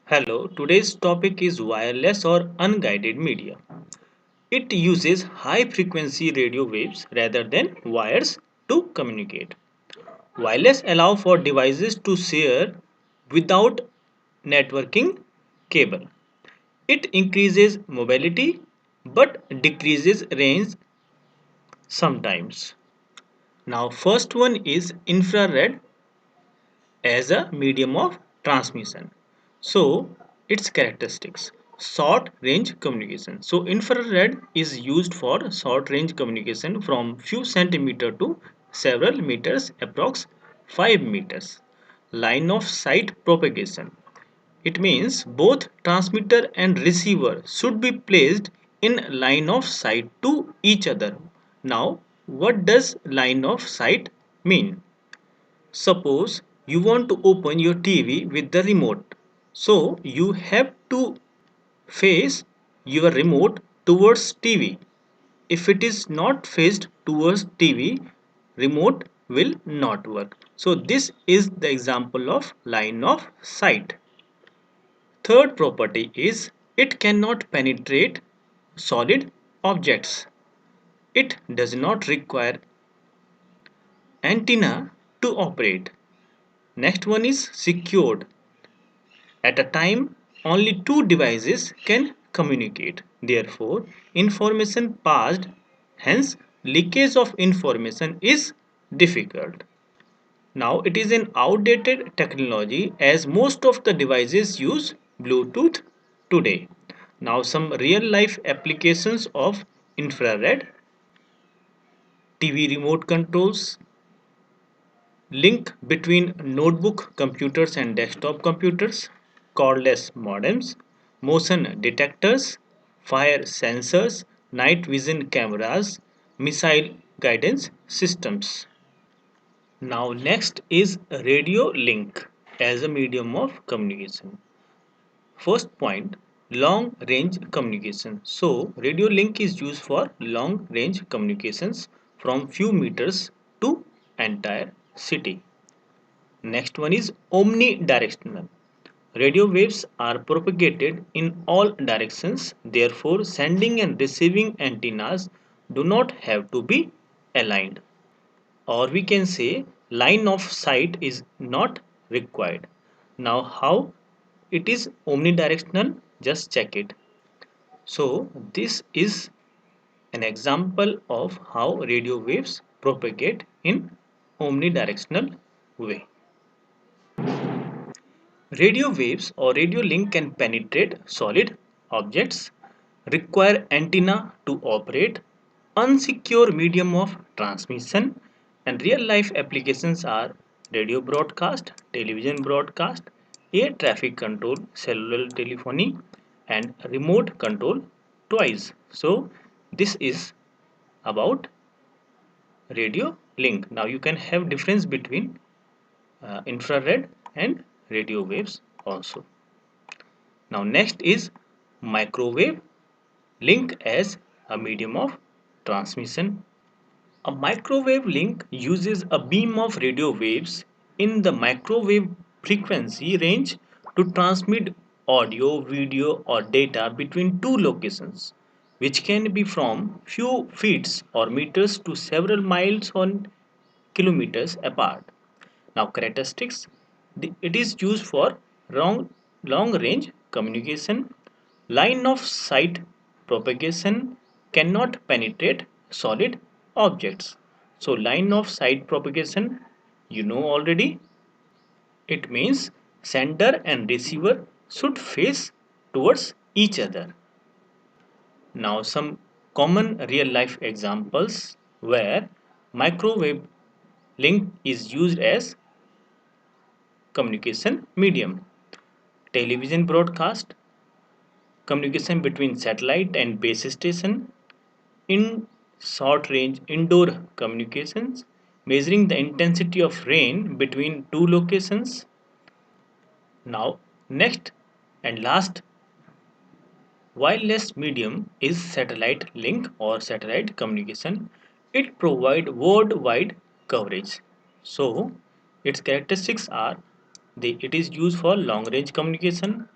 Hello, today's topic is wireless or unguided media. It uses high frequency radio waves rather than wires to communicate. Wireless allow for devices to share without networking cable. It increases mobility but decreases range sometimes. Now first one is infrared as a medium of transmission. So its characteristics short range communication. So infrared is used for short range communication from few centimeter to several meters, approx 5 meters. Line of sight propagation. It means both transmitter and receiver should be placed in line of sight to each other. Now what does line of sight mean? Suppose you want to open your TV with the remote. So you have to face your remote towards TV. If it is not faced towards TV, remote will not work. So this is the example of line of sight. Third property is it cannot penetrate solid objects. It does not require antenna to operate. Next one is secured. At a time, only two devices can communicate. Therefore, information passed, hence leakage of information is difficult. Now it is an outdated technology as most of the devices use Bluetooth today. Now some real life applications of infrared, TV remote controls, link between notebook computers and desktop computers, cordless modems, motion detectors, fire sensors, night vision cameras, missile guidance systems. Now next is radio link as a medium of communication. First point, long range communication. So radio link is used for long range communications from few meters to entire city. Next one is omnidirectional. Radio waves are propagated in all directions, therefore, sending and receiving antennas do not have to be aligned. Or we can say line of sight is not required. Now, how it is omnidirectional? Just check it. So, this is an example of how radio waves propagate in omnidirectional way. Radio waves or radio link can penetrate solid objects, require antenna to operate, unsecure medium of transmission, and real life applications are radio broadcast, television broadcast, air traffic control, cellular telephony, and remote control twice. So this is about radio link. Now you can have difference between infrared and radio waves also. Now next is microwave link as a medium of transmission. A microwave link uses a beam of radio waves in the microwave frequency range to transmit audio, video or data between two locations which can be from few feet or meters to several miles or kilometers apart. Now characteristics, it is used for long range communication, line of sight propagation, cannot penetrate solid objects. So line of sight propagation, you know already, it means sender and receiver should face towards each other. Now some common real life examples where microwave link is used as communication medium. Television broadcast, communication between satellite and base station, in short range indoor communications, measuring the intensity of rain between two locations. Now, next and last wireless medium is satellite link or satellite communication. It provides worldwide coverage. So, its characteristics are it is used for long range communication,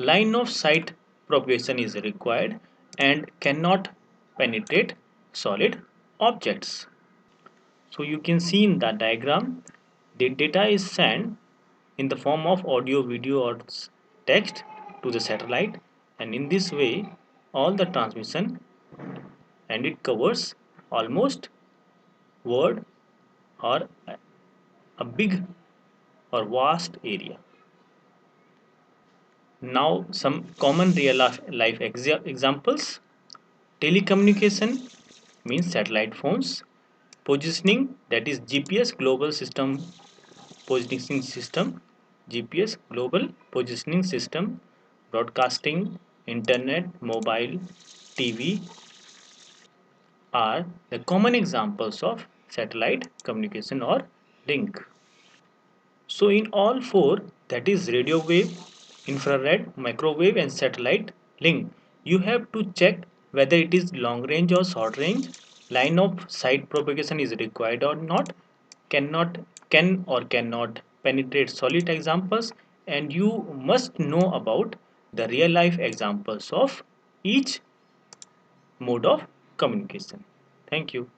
line of sight propagation is required and cannot penetrate solid objects. So you can see in the diagram, the data is sent in the form of audio, video or text to the satellite, and in this way all the transmission, and it covers almost word or a big or vast area. Now some common real life examples. Telecommunication means satellite phones. Positioning, that is GPS global system positioning system. GPS global positioning system. Broadcasting, internet, mobile, TV are the common examples of satellite communication or link. So in all four, that is radio wave, infrared, microwave and satellite link, you have to check whether it is long range or short range, line of sight propagation is required or not, cannot, can or cannot penetrate solid examples, and you must know about the real life examples of each mode of communication. Thank you.